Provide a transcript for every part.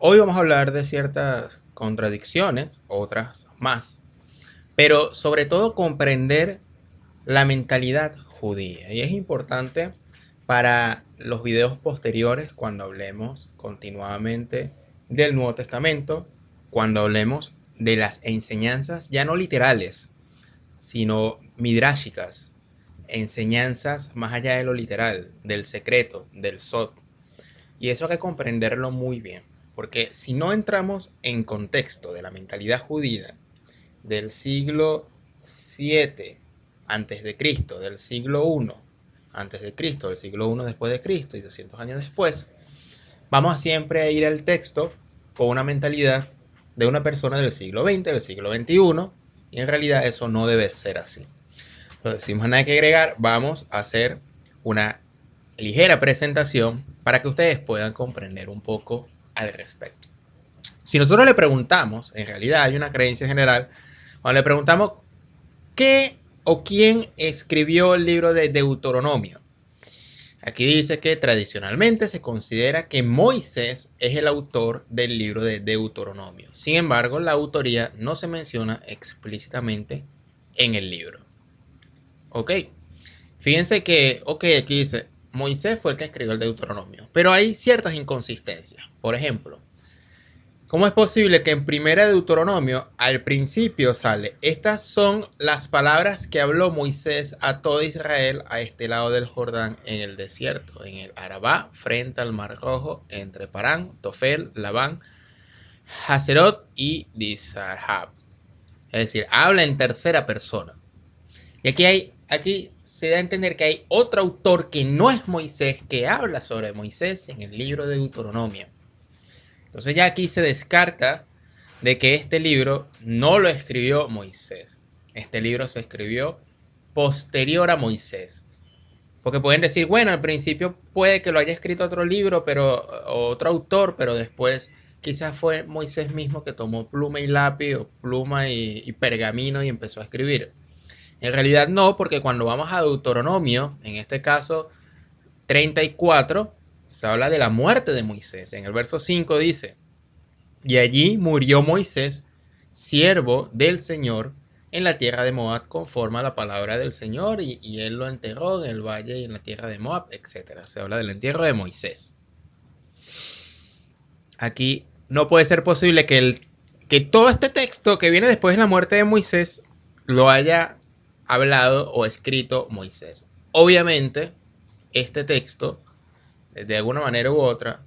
Hoy vamos a hablar de ciertas contradicciones, otras más, pero sobre todo comprender la mentalidad judía. Y es importante para los videos posteriores cuando hablemos continuamente del Nuevo Testamento, cuando hablemos de las enseñanzas ya no literales, sino midráshicas, enseñanzas más allá de lo literal, del secreto, del sod. Y eso hay que comprenderlo muy bien, porque si no entramos en contexto de la mentalidad judía del siglo 7 antes de Cristo, del siglo 1 antes de Cristo, del siglo 1 después de Cristo y 200 años después, vamos a siempre ir al texto con una mentalidad de una persona del siglo 20, del siglo 21, y en realidad eso no debe ser así. Entonces, sin más nada que agregar, vamos a hacer una ligera presentación para que ustedes puedan comprender un poco al respecto. Si nosotros le preguntamos, en realidad hay una creencia general, cuando le preguntamos qué o quién escribió el libro de Deuteronomio, aquí dice que tradicionalmente se considera que Moisés es el autor del libro de Deuteronomio. Sin embargo, la autoría no se menciona explícitamente en el libro. Ok, fíjense que, aquí dice, Moisés fue el que escribió el Deuteronomio, pero hay ciertas inconsistencias. Por ejemplo, ¿cómo es posible que en primera Deuteronomio al principio sale: estas son las palabras que habló Moisés a todo Israel a este lado del Jordán en el desierto, en el Arabá, frente al Mar Rojo, entre Parán, Tofel, Labán, Haserot y Dizahab? Es decir, habla en tercera persona. Y aquí se da a entender que hay otro autor que no es Moisés, que habla sobre Moisés en el libro de Deuteronomio. Entonces ya aquí se descarta de que este libro no lo escribió Moisés. Este libro se escribió posterior a Moisés. Porque pueden decir, bueno, al principio puede que lo haya escrito otro libro, otro autor, pero después quizás fue Moisés mismo que tomó pluma y lápiz, o pluma y pergamino, y empezó a escribir. En realidad no, porque cuando vamos a Deuteronomio, en este caso 34, se habla de la muerte de Moisés. En el verso 5 dice: y allí murió Moisés, siervo del Señor, en la tierra de Moab, conforme a la palabra del Señor, y él lo enterró en el valle y en la tierra de Moab, etc. Se habla del entierro de Moisés. Aquí no puede ser posible que todo este texto que viene después de la muerte de Moisés lo haya hablado o escrito Moisés. Obviamente, este texto, de alguna manera u otra,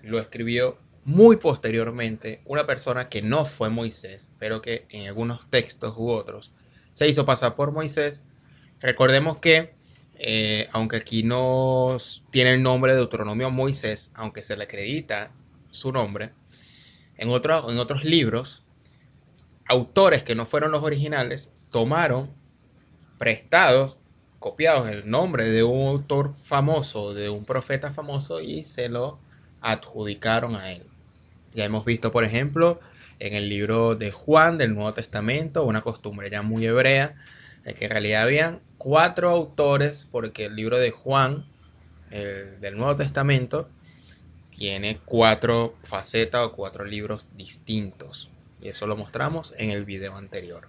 lo escribió muy posteriormente una persona que no fue Moisés, pero que en algunos textos u otros se hizo pasar por Moisés. Recordemos que, aunque aquí no tiene el nombre de Deuteronomio Moisés, aunque se le acredita su nombre, en otros libros, autores que no fueron los originales tomaron prestados, copiados el nombre de un autor famoso, de un profeta famoso, y se lo adjudicaron a él. Ya hemos visto, por ejemplo, en el libro de Juan del Nuevo Testamento, una costumbre ya muy hebrea, de que en realidad habían 4 autores, porque el libro de Juan, el del Nuevo Testamento, tiene 4 facetas o 4 libros distintos. Y eso lo mostramos en el video anterior.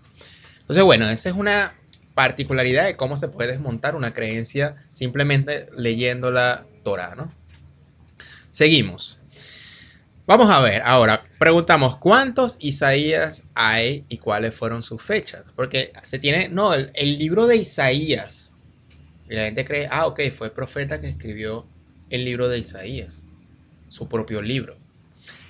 Entonces, bueno, esa es una particularidad de cómo se puede desmontar una creencia simplemente leyendo la Torah, ¿no? Seguimos. Vamos a ver, ahora preguntamos cuántos Isaías hay y cuáles fueron sus fechas. Porque se tiene, no, el libro de Isaías. Y la gente cree, ok, fue el profeta que escribió el libro de Isaías, su propio libro.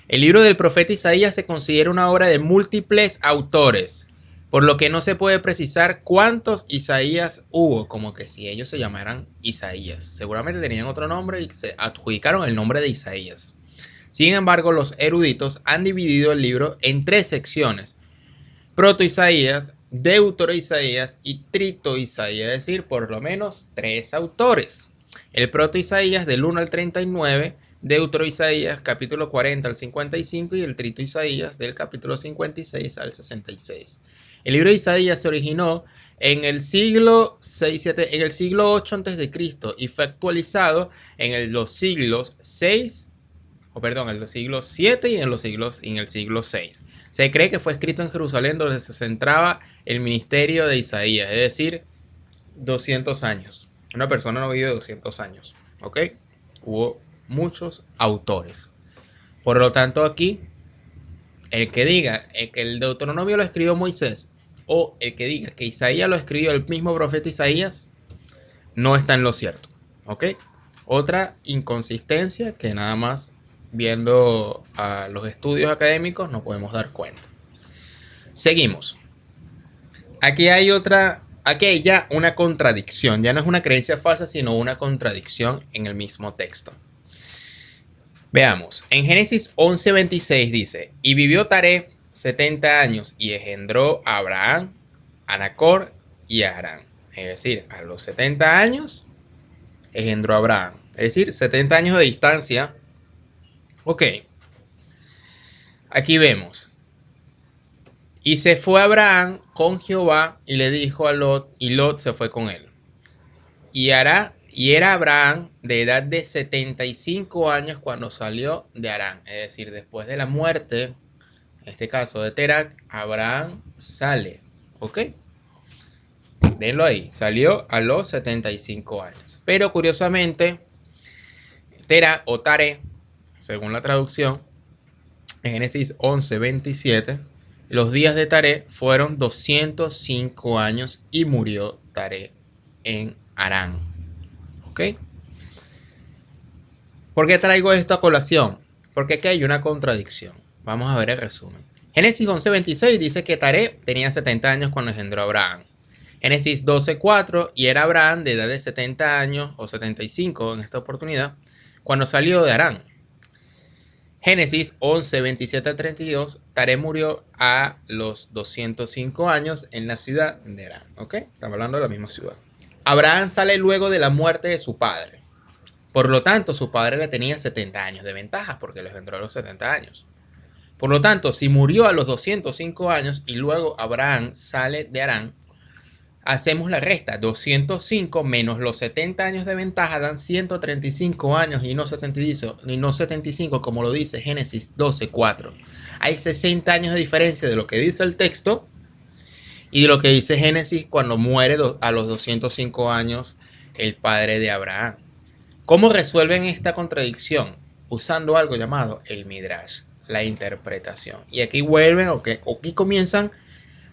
El libro del profeta Isaías se considera una obra de múltiples autores, por lo que no se puede precisar cuántos Isaías hubo, como que si ellos se llamaran Isaías. Seguramente tenían otro nombre y se adjudicaron el nombre de Isaías. Sin embargo, los eruditos han dividido el libro en 3 secciones: Proto-Isaías, Deutero-Isaías y Trito-Isaías, es decir, por lo menos 3 autores. El Proto-Isaías del 1 al 39, Deutero-Isaías capítulo 40 al 55 y el Trito-Isaías del capítulo 56 al 66. El libro de Isaías se originó en el siglo 6, en el siglo 8 a.C. y fue actualizado en los siglos 6 o perdón, en los siglos 7 y en el siglo 6. Se cree que fue escrito en Jerusalén, donde se centraba el ministerio de Isaías, es decir, 200 años. Una persona no vive 200 años, ¿ok? Hubo muchos autores. Por lo tanto, aquí, el que diga que el Deuteronomio lo escribió Moisés, o el que diga que Isaías lo escribió el mismo profeta Isaías, no está en lo cierto, ¿ok? Otra inconsistencia que nada más viendo a los estudios académicos nos podemos dar cuenta. Seguimos. Aquí hay ya una contradicción. Ya no es una creencia falsa, sino una contradicción en el mismo texto. Veamos. En Génesis 11:26 dice: y vivió Taré 70 años y engendró a Abraham, a Nacor y a Harán. Es decir, a los 70 años engendró a Abraham. Es decir, 70 años de distancia. Ok. Aquí vemos. Y se fue Abraham con Jehová y le dijo a Lot, y Lot se fue con él. Y era Abraham de edad de 75 años cuando salió de Harán. Es decir, después de la muerte, en este caso de Terac, Abraham sale. ¿Ok? Denlo ahí. Salió a los 75 años. Pero curiosamente, Terac o Taré, según la traducción, en Génesis 11:27, los días de Taré fueron 205 años y murió Taré en Harán. ¿Ok? ¿Por qué traigo esto a colación? Porque aquí hay una contradicción. Vamos a ver el resumen. Génesis 11:26 dice que Taré tenía 70 años cuando engendró a Abraham. Génesis 12:4, y era Abraham de edad de 70 años o 75 en esta oportunidad cuando salió de Harán. Génesis 11:27-32, Taré murió a los 205 años en la ciudad de Harán. ¿Ok? Estamos hablando de la misma ciudad. Abraham sale luego de la muerte de su padre. Por lo tanto, su padre le tenía 70 años de ventaja porque le engendró a los 70 años. Por lo tanto, si murió a los 205 años y luego Abraham sale de Harán, hacemos la resta. 205 menos los 70 años de ventaja dan 135 años y no 75 como lo dice Génesis 12:4. Hay 60 años de diferencia de lo que dice el texto y de lo que dice Génesis cuando muere a los 205 años el padre de Abraham. ¿Cómo resuelven esta contradicción? Usando algo llamado el Midrash, la interpretación. Y aquí vuelven, aquí comienzan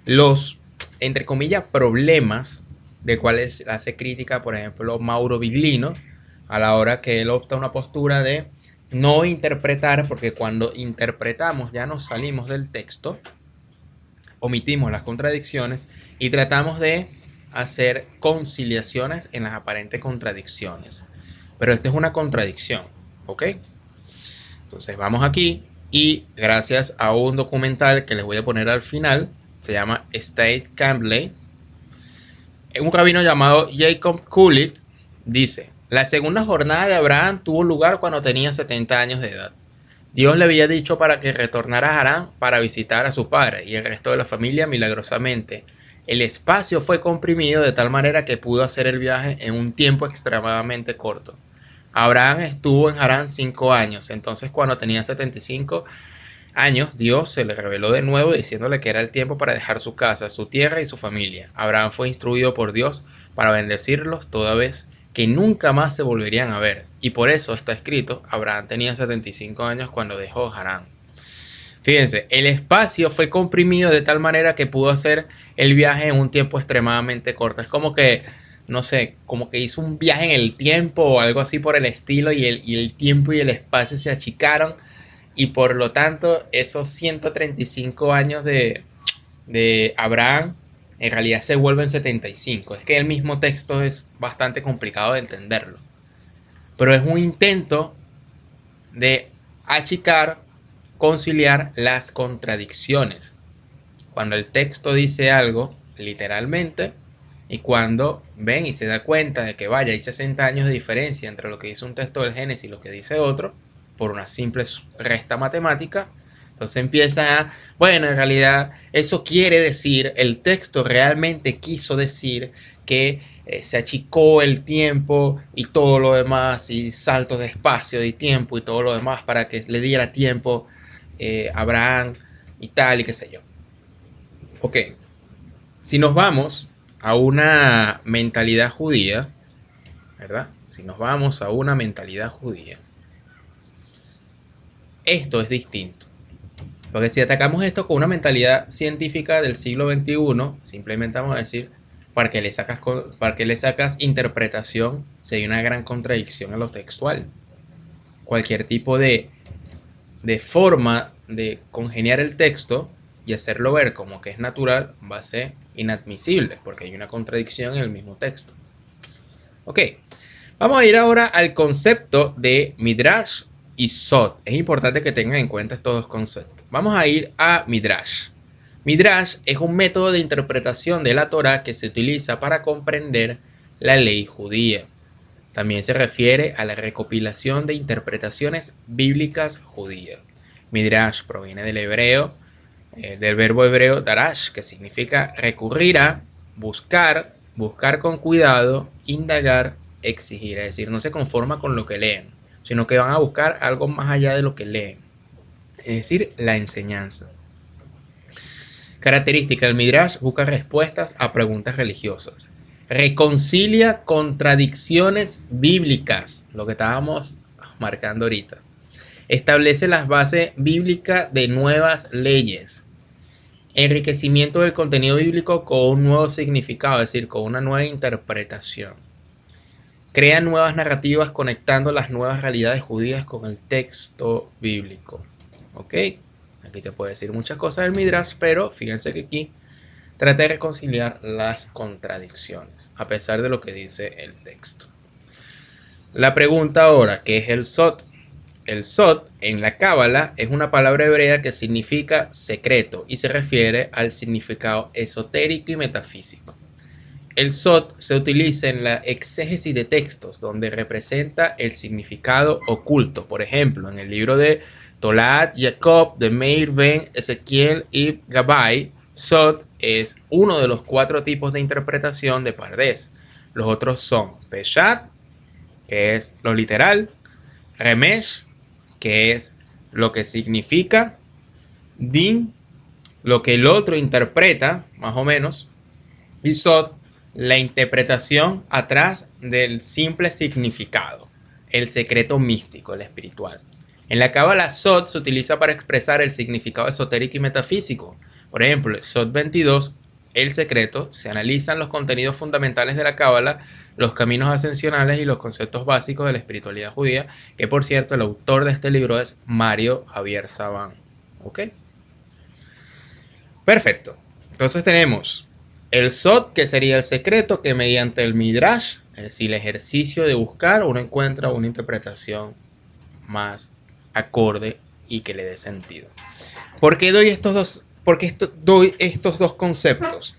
los, entre comillas, problemas de cuales hace crítica, por ejemplo, Mauro Biglino, a la hora que él opta una postura de no interpretar, porque cuando interpretamos ya nos salimos del texto, omitimos las contradicciones y tratamos de hacer conciliaciones en las aparentes contradicciones. Pero esta es una contradicción, ¿ok? Entonces vamos aquí y gracias a un documental que les voy a poner al final, se llama State Campbell, un rabino llamado Jacob Kulit dice: la segunda jornada de Abraham tuvo lugar cuando tenía 70 años de edad. Dios le había dicho para que retornara a Harán para visitar a su padre y el resto de la familia milagrosamente. El espacio fue comprimido de tal manera que pudo hacer el viaje en un tiempo extremadamente corto. Abraham estuvo en Harán 5 años, entonces cuando tenía 75 años, Dios se le reveló de nuevo diciéndole que era el tiempo para dejar su casa, su tierra y su familia. Abraham fue instruido por Dios para bendecirlos toda vez que nunca más se volverían a ver. Y por eso está escrito, Abraham tenía 75 años cuando dejó Harán. Fíjense, el espacio fue comprimido de tal manera que pudo hacer el viaje en un tiempo extremadamente corto. Es como que, no sé, como que hizo un viaje en el tiempo o algo así por el estilo y el tiempo y el espacio se achicaron. Y por lo tanto, esos 135 años de Abraham en realidad se vuelven 75. Es que el mismo texto es bastante complicado de entenderlo. Pero es un intento de achicar, conciliar las contradicciones. Cuando el texto dice algo literalmente y cuando ven y se da cuenta de que vaya, hay 60 años de diferencia entre lo que dice un texto del Génesis y lo que dice otro, por una simple resta matemática, entonces empieza a, bueno, en realidad eso quiere decir, el texto realmente quiso decir que se achicó el tiempo y todo lo demás, y saltos de espacio y tiempo y todo lo demás para que le diera tiempo a Abraham y tal y qué sé yo. Ok, si nos vamos a una mentalidad judía, ¿verdad? Si nos vamos a una mentalidad judía, esto es distinto. Porque si atacamos esto con una mentalidad científica del siglo XXI, simplemente vamos a decir, ¿para qué le sacas interpretación si hay una gran contradicción en lo textual? Cualquier tipo de forma de congeniar el texto y hacerlo ver como que es natural va a ser inadmisible, porque hay una contradicción en el mismo texto. Ok, vamos a ir ahora al concepto de Midrash y Sod. Es importante que tengan en cuenta estos dos conceptos. Vamos a ir a Midrash. Midrash es un método de interpretación de la Torá que se utiliza para comprender la ley judía. También se refiere a la recopilación de interpretaciones bíblicas judías. Midrash proviene del hebreo, del verbo hebreo darash, que significa recurrir a, buscar, buscar con cuidado, indagar, exigir. Es decir, no se conforma con lo que leen, sino que van a buscar algo más allá de lo que leen. Es decir, la enseñanza. Característica: el Midrash busca respuestas a preguntas religiosas. Reconcilia contradicciones bíblicas, lo que estábamos marcando ahorita. Establece las bases bíblicas de nuevas leyes. Enriquecimiento del contenido bíblico con un nuevo significado, es decir, con una nueva interpretación. Crea nuevas narrativas conectando las nuevas realidades judías con el texto bíblico. ¿Ok? Aquí se puede decir muchas cosas del Midrash, pero fíjense que aquí trata de reconciliar las contradicciones, a pesar de lo que dice el texto. La pregunta ahora, ¿qué es el Sod? El Sod en la Cábala es una palabra hebrea que significa secreto y se refiere al significado esotérico y metafísico. El Sod se utiliza en la exégesis de textos, donde representa el significado oculto. Por ejemplo, en el libro de Tolat Jacob de Meir Ben Ezequiel y Gabay, Sod es uno de los 4 tipos de interpretación de Pardes. Los otros son Peshat, que es lo literal, Remesh, que es lo que significa, Din, lo que el otro interpreta, más o menos, y Sod, la interpretación atrás del simple significado, el secreto místico, el espiritual. En la Cábala, Sod se utiliza para expresar el significado esotérico y metafísico. Por ejemplo, Sod 22, el secreto, se analizan los contenidos fundamentales de la Cábala, los caminos ascensionales y los conceptos básicos de la espiritualidad judía, que por cierto el autor de este libro es Mario Javier Saban. ¿Ok? Perfecto. Entonces tenemos el Sod, que sería el secreto, que mediante el Midrash, es decir, el ejercicio de buscar, uno encuentra una interpretación más acorde y que le dé sentido. ¿Por qué doy estos dos conceptos?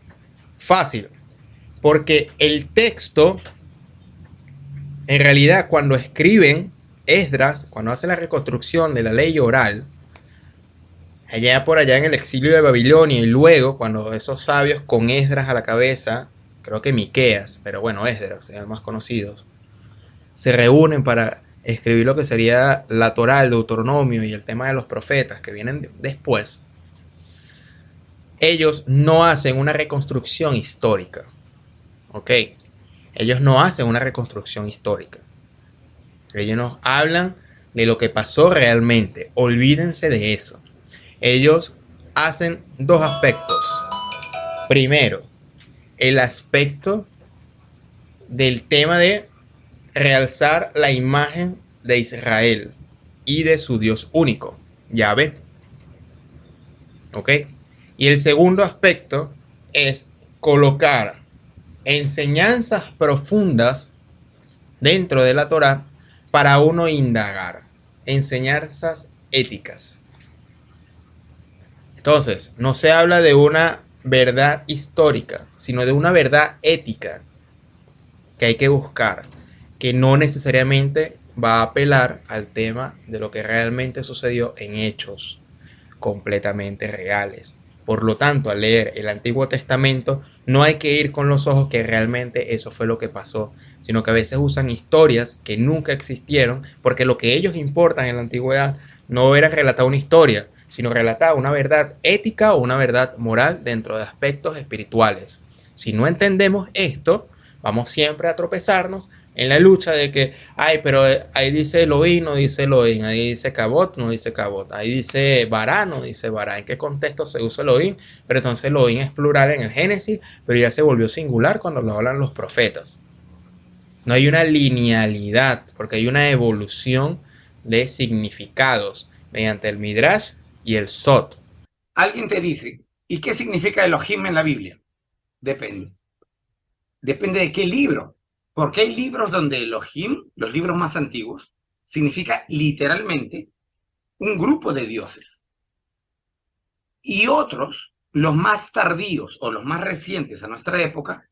Fácil. Porque el texto, en realidad, cuando escriben Esdras, cuando hace la reconstrucción de la ley oral, allá por allá en el exilio de Babilonia, y luego cuando esos sabios con Esdras a la cabeza, creo que Miqueas, pero bueno, Esdras, el más conocidos, se reúnen para escribir lo que sería la Torá, el Deuteronomio y el tema de los profetas que vienen después. Ellos no hacen una reconstrucción histórica. ¿Ok? Ellos no hacen una reconstrucción histórica. Ellos nos hablan de lo que pasó realmente. Olvídense de eso. Ellos hacen 2 aspectos. Primero, el aspecto del tema de realzar la imagen de Israel y de su Dios único, Yahvé. ¿Ok? Y el segundo aspecto es colocar enseñanzas profundas dentro de la Torá para uno indagar, enseñanzas éticas. Entonces, no se habla de una verdad histórica, sino de una verdad ética que hay que buscar, que no necesariamente va a apelar al tema de lo que realmente sucedió en hechos completamente reales. Por lo tanto, al leer el Antiguo Testamento, No hay que ir con los ojos que realmente eso fue lo que pasó, sino que a veces usan historias que nunca existieron, porque lo que ellos importan en la antigüedad no era relatar una historia, sino relatar una verdad ética o una verdad moral dentro de aspectos espirituales. Si no entendemos esto, vamos siempre a tropezarnos en la lucha de que, ay, pero ahí dice Elohim, no dice Elohim, ahí dice Cabot, no dice Cabot, ahí dice Bará, no dice Bará, ¿en qué contexto se usa Elohim? Pero entonces Elohim es plural en el Génesis, pero ya se volvió singular cuando lo hablan los profetas. No hay una linealidad, porque hay una evolución de significados mediante el Midrash y el Sot. Alguien te dice, ¿y qué significa Elohim en la Biblia? Depende. Depende de qué libro. Porque hay libros donde Elohim, los libros más antiguos, significa literalmente un grupo de dioses. Y otros, los más tardíos o los más recientes a nuestra época,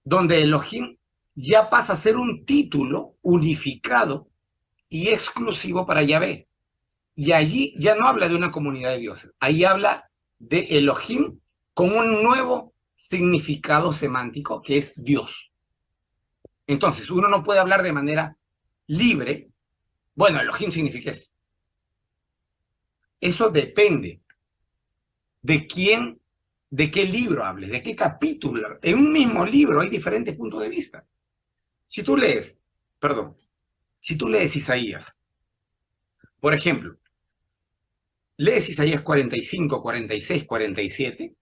donde Elohim ya pasa a ser un título unificado y exclusivo para Yahvé. Y allí ya no habla de una comunidad de dioses, ahí habla de Elohim con un nuevo significado semántico que es Dios. Entonces, uno no puede hablar de manera libre, bueno, Elohim significa esto. Eso depende de quién, de qué libro hables, de qué capítulo. En un mismo libro hay diferentes puntos de vista. Si tú lees Isaías, por ejemplo, lees Isaías 45, 46, 47,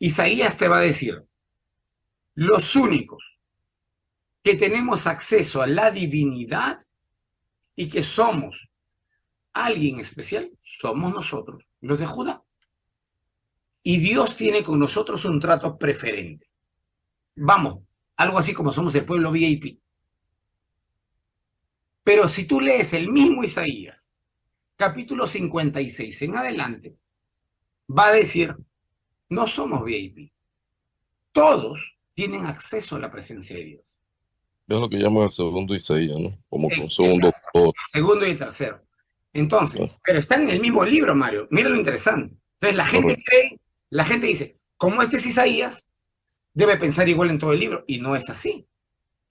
Isaías te va a decir, los únicos que tenemos acceso a la divinidad y que somos alguien especial, somos nosotros, los de Judá. Y Dios tiene con nosotros un trato preferente. Vamos, algo así como somos el pueblo VIP. Pero si tú lees el mismo Isaías, capítulo 56 en adelante, va a decir, no somos VIP. Todos tienen acceso a la presencia de Dios. Es lo que llaman el segundo Isaías, ¿no? Como que un El segundo todo. segundo y el tercero. Entonces, ¿No? pero están en el mismo libro, Mario. Mira lo interesante. Entonces la gente Correcto. cree, la gente dice, como este es Isaías, debe pensar igual en todo el libro, y no es así.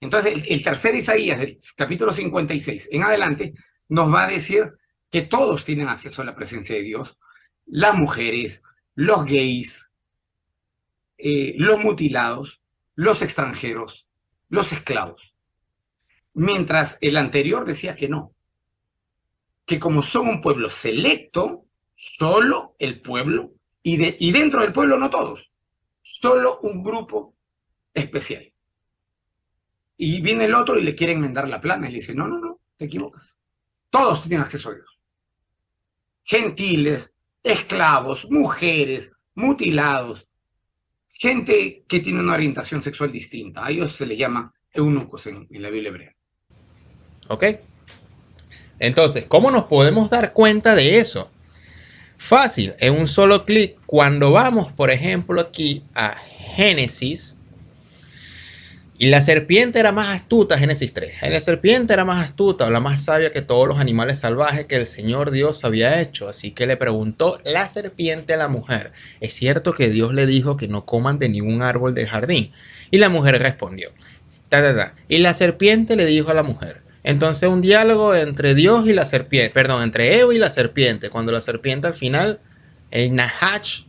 Entonces, el tercer Isaías, del capítulo 56 en adelante, nos va a decir que todos tienen acceso a la presencia de Dios, las mujeres, los gays, los mutilados, los extranjeros, los esclavos. Mientras el anterior decía que no, que como son un pueblo selecto, solo el pueblo, y dentro del pueblo no todos, solo un grupo especial. Y viene el otro y le quiere enmendar la plana y le dice, no, no, no, te equivocas. Todos tienen acceso a Dios. Gentiles, esclavos, mujeres, mutilados, gente que tiene una orientación sexual distinta. A ellos se les llama eunucos en la Biblia hebrea. ¿Ok? Entonces, ¿cómo nos podemos dar cuenta de eso? Fácil, en un solo clic. Cuando vamos, por ejemplo, aquí a Génesis, y la serpiente era más astuta, Génesis 3. La serpiente era más astuta o la más sabia que todos los animales salvajes que el Señor Dios había hecho. Así que le preguntó la serpiente a la mujer, ¿es cierto que Dios le dijo que no coman de ningún árbol del jardín? Y la mujer respondió, Y la serpiente le dijo a la mujer. Entonces un diálogo entre Dios y la serpiente, perdón, entre Eva y la serpiente, cuando la serpiente al final, el Nahach,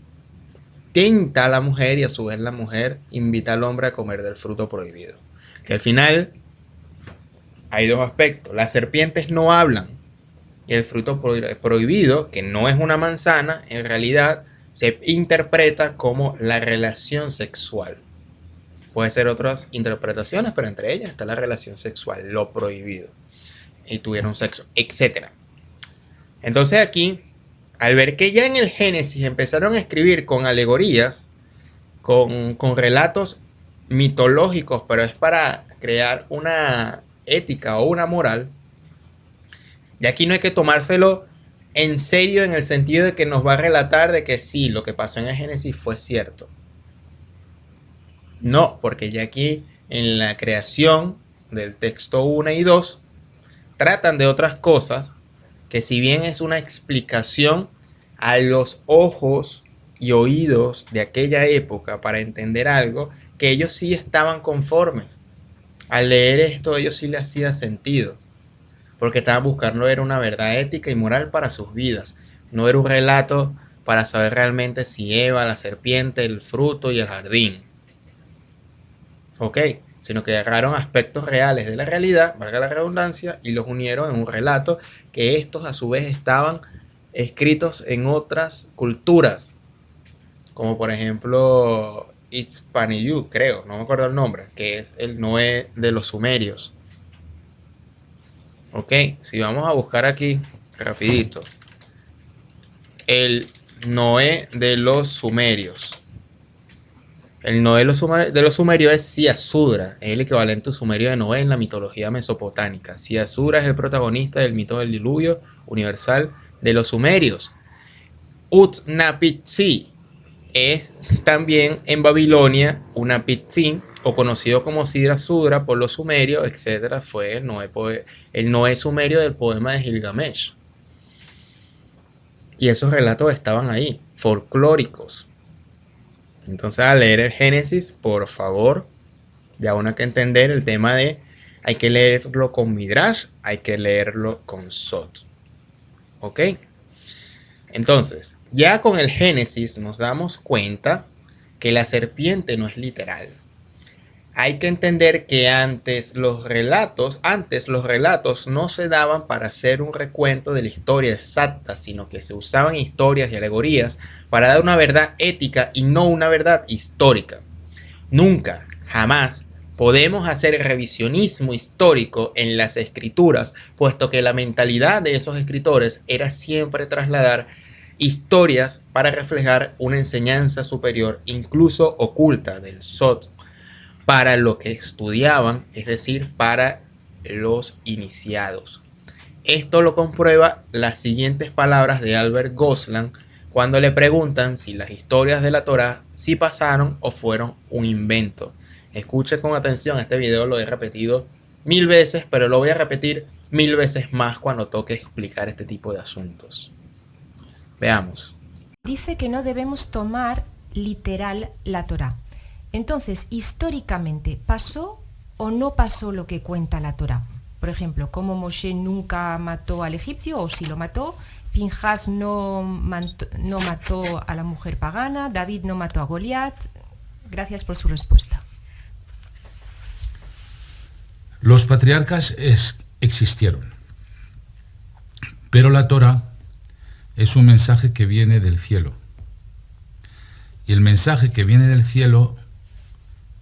tenta a la mujer y a su vez la mujer invita al hombre a comer del fruto prohibido. Que al final hay dos aspectos. Las serpientes no hablan y el fruto prohibido, que no es una manzana, en realidad se interpreta como la relación sexual. Puede ser otras interpretaciones, pero entre ellas está la relación sexual, lo prohibido. Y tuvieron sexo, etc. Entonces aquí, al ver que ya en el Génesis empezaron a escribir con alegorías, con relatos mitológicos, pero es para crear una ética o una moral, y aquí no hay que tomárselo en serio en el sentido de que nos va a relatar de que sí, lo que pasó en el Génesis fue cierto. No, porque ya aquí en la creación del texto 1 y 2 tratan de otras cosas que si bien es una explicación a los ojos y oídos de aquella época para entender algo que ellos sí estaban conformes. Al leer esto, ellos sí les hacía sentido, porque estaban buscando era una verdad ética y moral para sus vidas. No era un relato para saber realmente si Eva, la serpiente, el fruto y el jardín. Ok, sino que agarraron aspectos reales de la realidad, valga la redundancia, y los unieron en un relato que estos a su vez estaban escritos en otras culturas, como por ejemplo Itzpaniyu, creo, no me acuerdo el nombre, que es el Noé de los sumerios. Ok, si vamos a buscar aquí rapidito el Noé de los sumerios. El Noé de los sumerios es Ziasudra, es el equivalente sumerio de Noé en la mitología mesopotámica. Ziasudra es el protagonista del mito del diluvio universal de los sumerios. Utnapishtim es también en Babilonia Utnapishtim, o conocido como Ziasudra por los sumerios, etc. Fue el Noé sumerio del poema de Gilgamesh. Y esos relatos estaban ahí, folclóricos. Entonces, al leer el Génesis, por favor, ya uno hay que entender el tema de hay que leerlo con Midrash, hay que leerlo con Sot. ¿Ok? Entonces, ya con el Génesis nos damos cuenta que la serpiente no es literal. Hay que entender que antes los relatos no se daban para hacer un recuento de la historia exacta, sino que se usaban historias y alegorías para dar una verdad ética y no una verdad histórica. Nunca, jamás podemos hacer revisionismo histórico en las escrituras, puesto que la mentalidad de esos escritores era siempre trasladar historias para reflejar una enseñanza superior, incluso oculta del Sot, para lo que estudiaban, es decir, para los iniciados. Esto lo comprueba las siguientes palabras de Albert Goslan cuando le preguntan si las historias de la Torá sí pasaron o fueron un invento. Escuche con atención, este video lo he repetido 1000 veces, pero lo voy a repetir 1000 veces más cuando toque explicar este tipo de asuntos. Veamos. Dice que no debemos tomar literal la Torá. Entonces, históricamente, ¿pasó o no pasó lo que cuenta la Torá? Por ejemplo, ¿cómo Moshe nunca mató al egipcio o si lo mató? Pinjas no mató a la mujer pagana, David no mató a Goliat. Gracias por su respuesta. Los patriarcas existieron, pero la Torá es un mensaje que viene del cielo. Y el mensaje que viene del cielo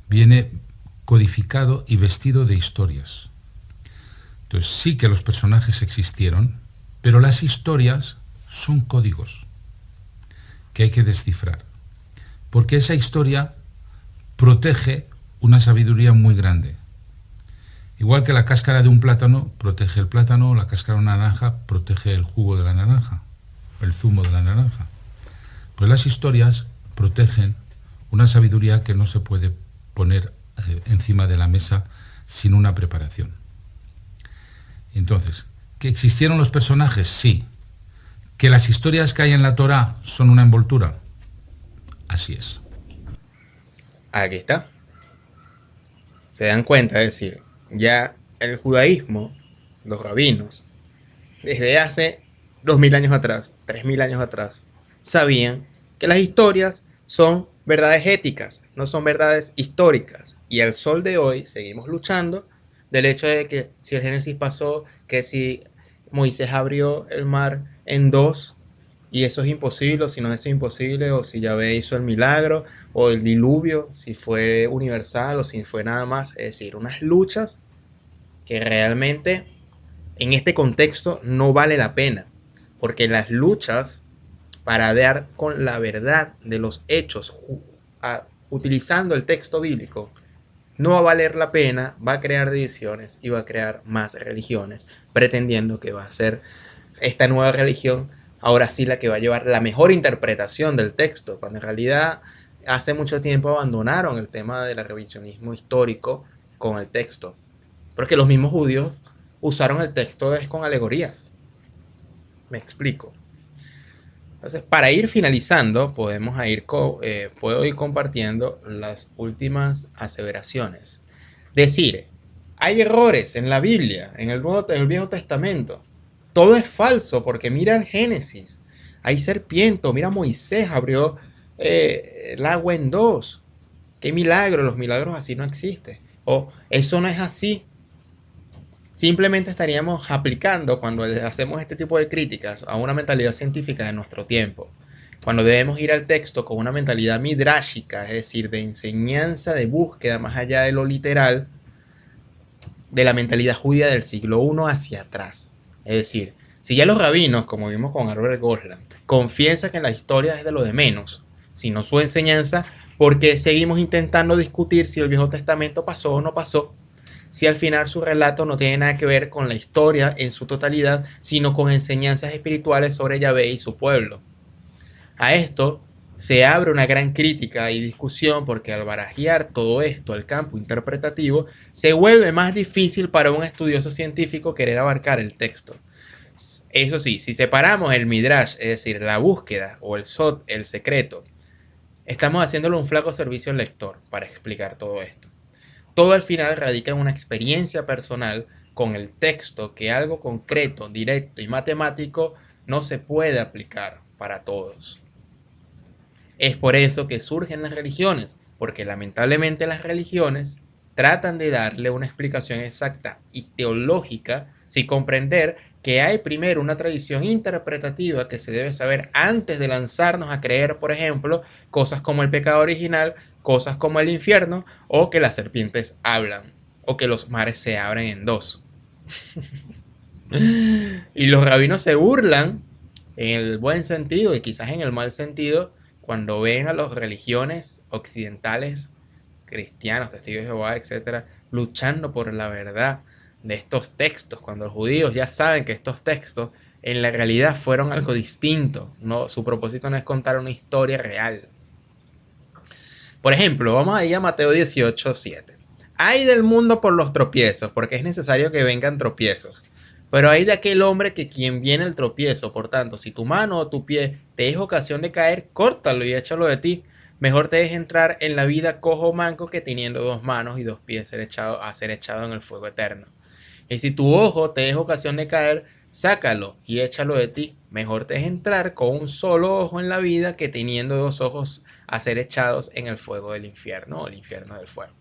viene codificado y vestido de historias. Entonces sí que los personajes existieron, pero las historias son códigos que hay que descifrar. Porque esa historia protege una sabiduría muy grande. Igual que la cáscara de un plátano protege el plátano, la cáscara de una naranja protege el jugo de la naranja, el zumo de la naranja. Pues las historias protegen una sabiduría que no se puede poner encima de la mesa sin una preparación. Entonces, ¿que existieron los personajes? Sí. ¿Que las historias que hay en la Torá son una envoltura? Así es. Aquí está. Se dan cuenta, es decir, ya el judaísmo, los rabinos, desde hace 2000 años atrás, 3000 años atrás, sabían que las historias son verdades éticas, no son verdades históricas. Y al sol de hoy seguimos luchando del hecho de que si el Génesis pasó, que si Moisés abrió el mar en dos, y eso es imposible, o si no es imposible, o si Yahvé hizo el milagro, o el diluvio, si fue universal, o si fue nada más. Es decir, unas luchas que realmente en este contexto no vale la pena, porque las luchas para dar con la verdad de los hechos utilizando el texto bíblico no va a valer la pena, va a crear divisiones y va a crear más religiones, pretendiendo que va a ser esta nueva religión ahora sí la que va a llevar la mejor interpretación del texto, cuando en realidad hace mucho tiempo abandonaron el tema del revisionismo histórico con el texto, porque los mismos judíos usaron el texto con alegorías. Me explico. Entonces, para ir finalizando, puedo ir compartiendo las últimas aseveraciones. Decir, hay errores en la Biblia, en el Viejo Testamento. Todo es falso, porque mira el Génesis. Hay serpiente, mira Moisés abrió el agua en dos. ¡Qué milagro! Los milagros así no existen. O eso no es así. Simplemente estaríamos aplicando, cuando hacemos este tipo de críticas, a una mentalidad científica de nuestro tiempo. Cuando debemos ir al texto con una mentalidad midrashica, es decir, de enseñanza, de búsqueda más allá de lo literal, de la mentalidad judía del siglo I hacia atrás. Es decir, si ya los rabinos, como vimos con Albert Gosland, confiesan que la historia es de lo de menos, sino su enseñanza, ¿por qué seguimos intentando discutir si el Viejo Testamento pasó o no pasó? Si al final su relato no tiene nada que ver con la historia en su totalidad, sino con enseñanzas espirituales sobre Yahvé y su pueblo. A esto se abre una gran crítica y discusión, porque al barajear todo esto al campo interpretativo, se vuelve más difícil para un estudioso científico querer abarcar el texto. Eso sí, si separamos el midrash, es decir, la búsqueda, o el sod, el secreto, estamos haciéndole un flaco servicio al lector para explicar todo esto. Todo al final radica en una experiencia personal con el texto, que algo concreto, directo y matemático no se puede aplicar para todos. Es por eso que surgen las religiones, porque lamentablemente las religiones tratan de darle una explicación exacta y teológica, sin comprender que hay primero una tradición interpretativa que se debe saber antes de lanzarnos a creer, por ejemplo, cosas como el pecado original, cosas como el infierno, o que las serpientes hablan, o que los mares se abren en dos. Y los rabinos se burlan, en el buen sentido y quizás en el mal sentido, cuando ven a las religiones occidentales, cristianos, testigos de Jehová, etc., luchando por la verdad de estos textos, cuando los judíos ya saben que estos textos en la realidad fueron algo distinto. No, su propósito no es contar una historia real. Por ejemplo, vamos a ir a Mateo 18:7. Hay del mundo por los tropiezos, porque es necesario que vengan tropiezos. Pero hay de aquel hombre que quien viene el tropiezo. Por tanto, si tu mano o tu pie te es ocasión de caer, córtalo y échalo de ti. Mejor te es entrar en la vida cojo o manco, que teniendo 2 manos y 2 pies ser echado en el fuego eterno. Y si tu ojo te es ocasión de caer, sácalo y échalo de ti. Mejor te es entrar con un solo ojo en la vida, que teniendo 2 ojos a ser echados en el fuego del infierno, o el infierno del fuego.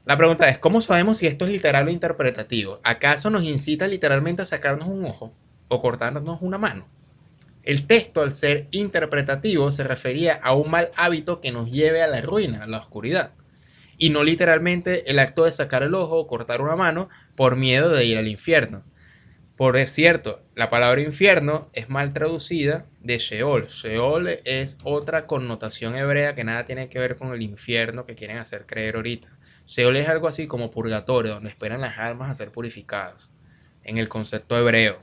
La pregunta es, ¿cómo sabemos si esto es literal o interpretativo? ¿Acaso nos incita literalmente a sacarnos un ojo o cortarnos una mano? El texto, al ser interpretativo, se refería a un mal hábito que nos lleve a la ruina, a la oscuridad, y no literalmente el acto de sacar el ojo o cortar una mano por miedo de ir al infierno. Por cierto, la palabra infierno es mal traducida de Sheol. Sheol es otra connotación hebrea que nada tiene que ver con el infierno que quieren hacer creer ahorita. Sheol es algo así como purgatorio, donde esperan las almas a ser purificadas, en el concepto hebreo.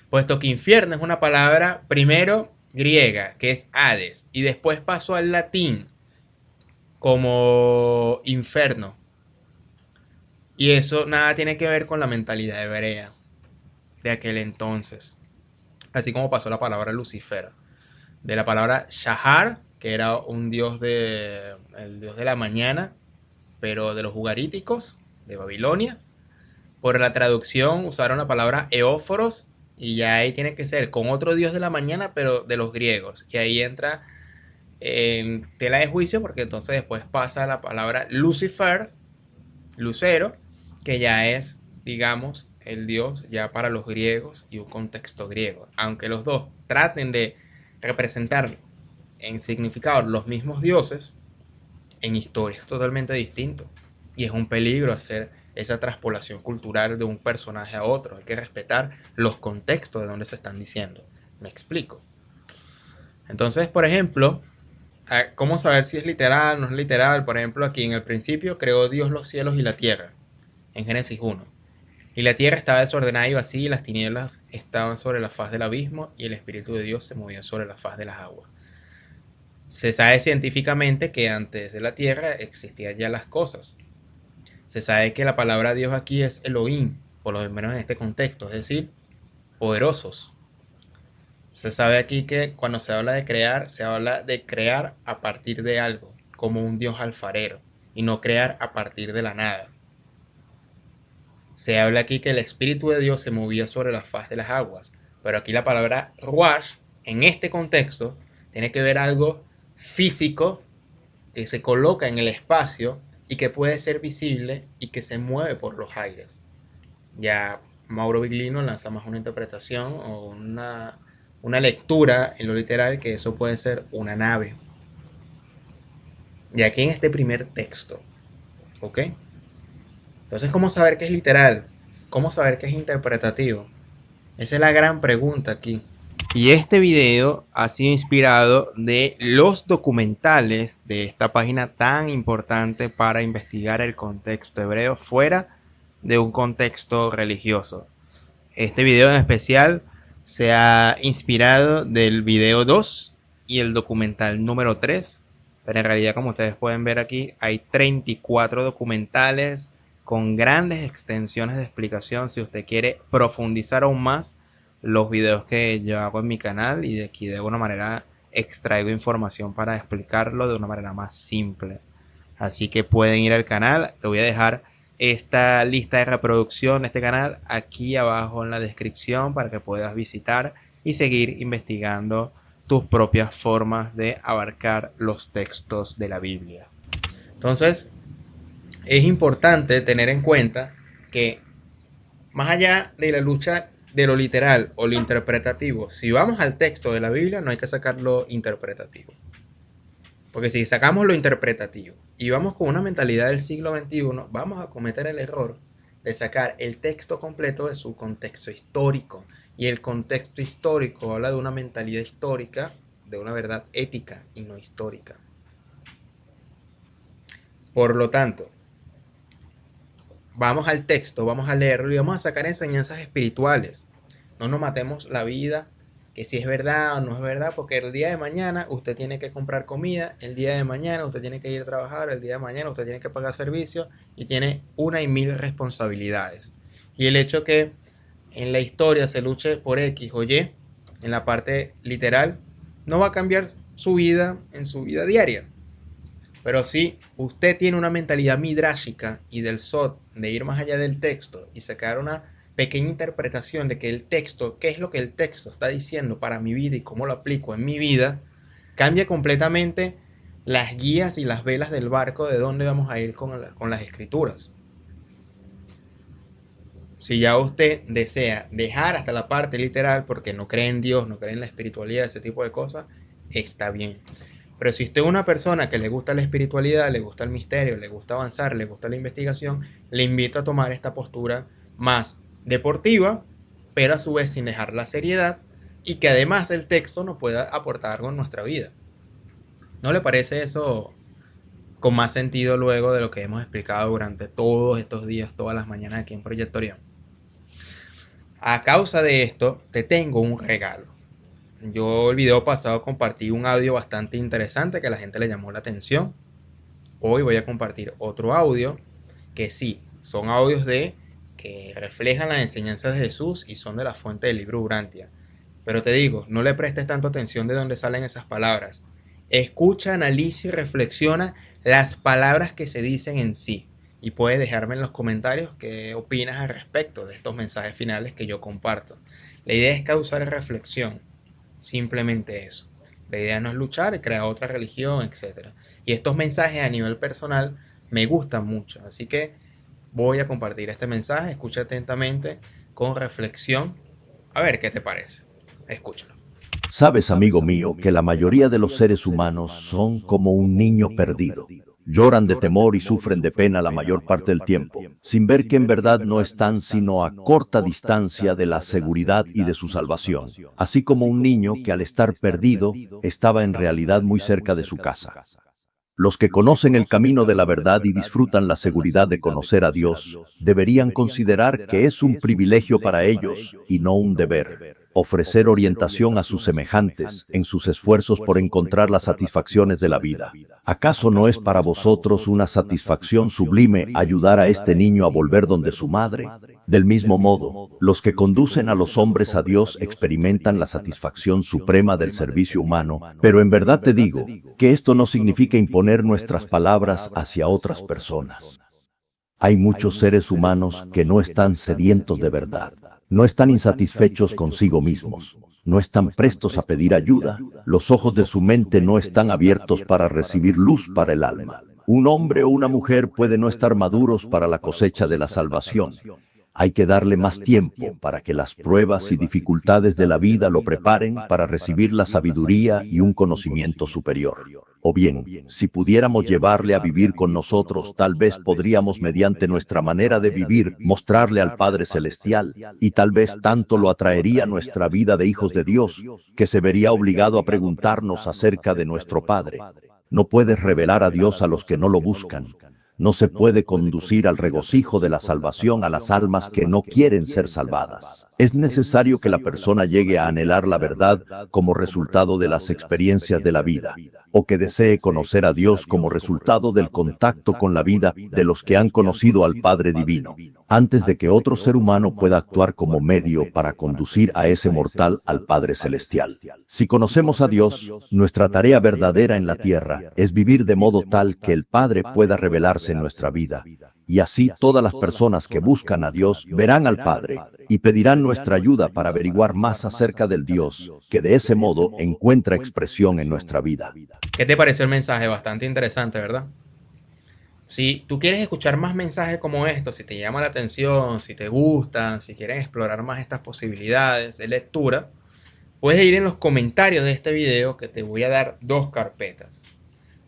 Puesto que infierno es una palabra primero griega, que es Hades, y después pasó al latín como inferno. Y eso nada tiene que ver con la mentalidad hebrea de aquel entonces. Así como pasó la palabra Lucifer, de la palabra Shahar, que era un dios el dios de la mañana, pero de los ugaríticos de Babilonia. Por la traducción usaron la palabra Eóforos, y ya ahí tiene que ser con otro dios de la mañana, pero de los griegos. Y ahí entra en tela de juicio, porque entonces después pasa la palabra Lucifer, Lucero, que ya es, digamos, el dios ya para los griegos y un contexto griego. Aunque los dos traten de representar en significado los mismos dioses, en historia es totalmente distinto. Y es un peligro hacer esa traspolación cultural de un personaje a otro. Hay que respetar los contextos de donde se están diciendo. ¿Me explico? Entonces, por ejemplo, ¿cómo saber si es literal o no es literal? Por ejemplo, aquí en el principio creó Dios los cielos y la tierra, en Génesis 1. Y la tierra estaba desordenada y vacía, y las tinieblas estaban sobre la faz del abismo, y el Espíritu de Dios se movía sobre la faz de las aguas. Se sabe científicamente que antes de la tierra existían ya las cosas. Se sabe que la palabra Dios aquí es Elohim, por lo menos en este contexto, es decir, poderosos. Se sabe aquí que cuando se habla de crear, se habla de crear a partir de algo, como un Dios alfarero, y no crear a partir de la nada. Se habla aquí que el Espíritu de Dios se movía sobre la faz de las aguas, pero aquí la palabra ruach, en este contexto, tiene que ver algo físico que se coloca en el espacio y que puede ser visible y que se mueve por los aires. Ya Mauro Biglino lanza más una interpretación o una lectura en lo literal que eso puede ser una nave. Y aquí en este primer texto, ¿ok? Entonces, ¿cómo saber qué es literal? ¿Cómo saber qué es interpretativo? Esa es la gran pregunta aquí. Y este video ha sido inspirado de los documentales de esta página tan importante para investigar el contexto hebreo fuera de un contexto religioso. Este video en especial se ha inspirado del video 2 y el documental número 3. Pero en realidad, como ustedes pueden ver aquí, hay 34 documentales con grandes extensiones de explicación si usted quiere profundizar aún más los videos que yo hago en mi canal, y de aquí de alguna manera extraigo información para explicarlo de una manera más simple. Así que pueden ir al canal. Te voy a dejar esta lista de reproducción de este canal aquí abajo en la descripción para que puedas visitar y seguir investigando tus propias formas de abarcar los textos de la Biblia. Entonces, es importante tener en cuenta que más allá de la lucha de lo literal o lo interpretativo, si vamos al texto de la Biblia, no hay que sacar lo interpretativo. Porque si sacamos lo interpretativo y vamos con una mentalidad del siglo XXI, vamos a cometer el error de sacar el texto completo de su contexto histórico. Y el contexto histórico habla de una mentalidad histórica, de una verdad ética y no histórica. Por lo tanto, vamos al texto, vamos a leerlo y vamos a sacar enseñanzas espirituales. No nos matemos la vida, que si es verdad o no es verdad, porque el día de mañana usted tiene que comprar comida, el día de mañana usted tiene que ir a trabajar, el día de mañana usted tiene que pagar servicios y tiene una y mil responsabilidades. Y el hecho que en la historia se luche por X o Y, en la parte literal, no va a cambiar su vida en su vida diaria. Pero si usted tiene una mentalidad midráshica y del Sod, de ir más allá del texto y sacar una pequeña interpretación de que el texto, qué es lo que el texto está diciendo para mi vida y cómo lo aplico en mi vida, cambia completamente las guías y las velas del barco de dónde vamos a ir con las escrituras. Si ya usted desea dejar hasta la parte literal porque no cree en Dios, no cree en la espiritualidad, ese tipo de cosas, está bien. Pero si usted es una persona que le gusta la espiritualidad, le gusta el misterio, le gusta avanzar, le gusta la investigación, le invito a tomar esta postura más deportiva, pero a su vez sin dejar la seriedad, y que además el texto nos pueda aportar algo en nuestra vida. ¿No le parece eso con más sentido luego de lo que hemos explicado durante todos estos días, todas las mañanas aquí en Proyecto Orión? A causa de esto, te tengo un regalo. Yo el video pasado compartí un audio bastante interesante que a la gente le llamó la atención. Hoy voy a compartir otro audio que sí, son audios que reflejan las enseñanzas de Jesús y son de la fuente del libro Urantia. Pero te digo, no le prestes tanto atención de dónde salen esas palabras. Escucha, analiza y reflexiona las palabras que se dicen en sí. Y puedes dejarme en los comentarios qué opinas al respecto de estos mensajes finales que yo comparto. La idea es causar reflexión. Simplemente eso. La idea no es luchar y crear otra religión, etc. Y estos mensajes a nivel personal me gustan mucho. Así que voy a compartir este mensaje. Escucha atentamente, con reflexión. A ver qué te parece. Escúchalo. Sabes, amigo mío, que la mayoría de los seres humanos son como un niño perdido. Lloran de temor y sufren de pena la mayor parte del tiempo, sin ver que en verdad no están sino a corta distancia de la seguridad y de su salvación, así como un niño que al estar perdido estaba en realidad muy cerca de su casa. Los que conocen el camino de la verdad y disfrutan la seguridad de conocer a Dios, deberían considerar que es un privilegio para ellos y no un deber. Ofrecer orientación a sus semejantes en sus esfuerzos por encontrar las satisfacciones de la vida. ¿Acaso no es para vosotros una satisfacción sublime ayudar a este niño a volver donde su madre? Del mismo modo, los que conducen a los hombres a Dios experimentan la satisfacción suprema del servicio humano, pero en verdad te digo que esto no significa imponer nuestras palabras hacia otras personas. Hay muchos seres humanos que no están sedientos de verdad, no están insatisfechos consigo mismos, no están prestos a pedir ayuda, los ojos de su mente no están abiertos para recibir luz para el alma. Un hombre o una mujer puede no estar maduros para la cosecha de la salvación. Hay que darle más tiempo para que las pruebas y dificultades de la vida lo preparen para recibir la sabiduría y un conocimiento superior. O bien, si pudiéramos llevarle a vivir con nosotros, tal vez podríamos, mediante nuestra manera de vivir, mostrarle al Padre Celestial, y tal vez tanto lo atraería nuestra vida de hijos de Dios, que se vería obligado a preguntarnos acerca de nuestro Padre. No puedes revelar a Dios a los que no lo buscan. No se puede conducir al regocijo de la salvación a las almas que no quieren ser salvadas. Es necesario que la persona llegue a anhelar la verdad como resultado de las experiencias de la vida, o que desee conocer a Dios como resultado del contacto con la vida de los que han conocido al Padre Divino, antes de que otro ser humano pueda actuar como medio para conducir a ese mortal al Padre Celestial. Si conocemos a Dios, nuestra tarea verdadera en la tierra es vivir de modo tal que el Padre pueda revelarse en nuestra vida, y así todas las personas que buscan a Dios verán al Padre y pedirán nuestra ayuda para averiguar más acerca del Dios que de ese modo encuentra expresión en nuestra vida. ¿Qué te pareció el mensaje? Bastante interesante, ¿verdad? Si tú quieres escuchar más mensajes como estos, si te llama la atención, si te gustan, si quieres explorar más estas posibilidades de lectura, puedes ir en los comentarios de este video, que te voy a dar 2 carpetas.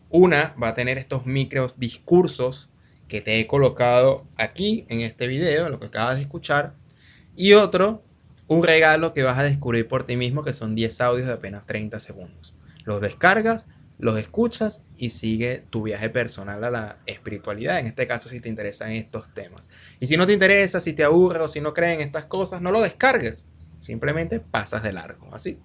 Una va a tener estos micros discursos que te he colocado aquí en este video, lo que acabas de escuchar, y otro, un regalo que vas a descubrir por ti mismo, que son 10 audios de apenas 30 segundos. Los descargas, los escuchas y sigue tu viaje personal a la espiritualidad, en este caso si te interesan estos temas. Y si no te interesa, si te aburre o si no crees en estas cosas, no lo descargues, simplemente pasas de largo, así.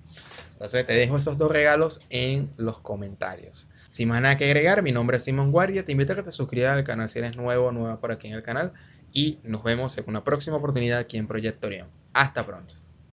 Entonces te dejo esos 2 regalos en los comentarios. Sin más nada que agregar, mi nombre es Simón Guardia, te invito a que te suscribas al canal si eres nuevo o nueva por aquí en el canal, y nos vemos en una próxima oportunidad aquí en Proyecto Orión. Hasta pronto.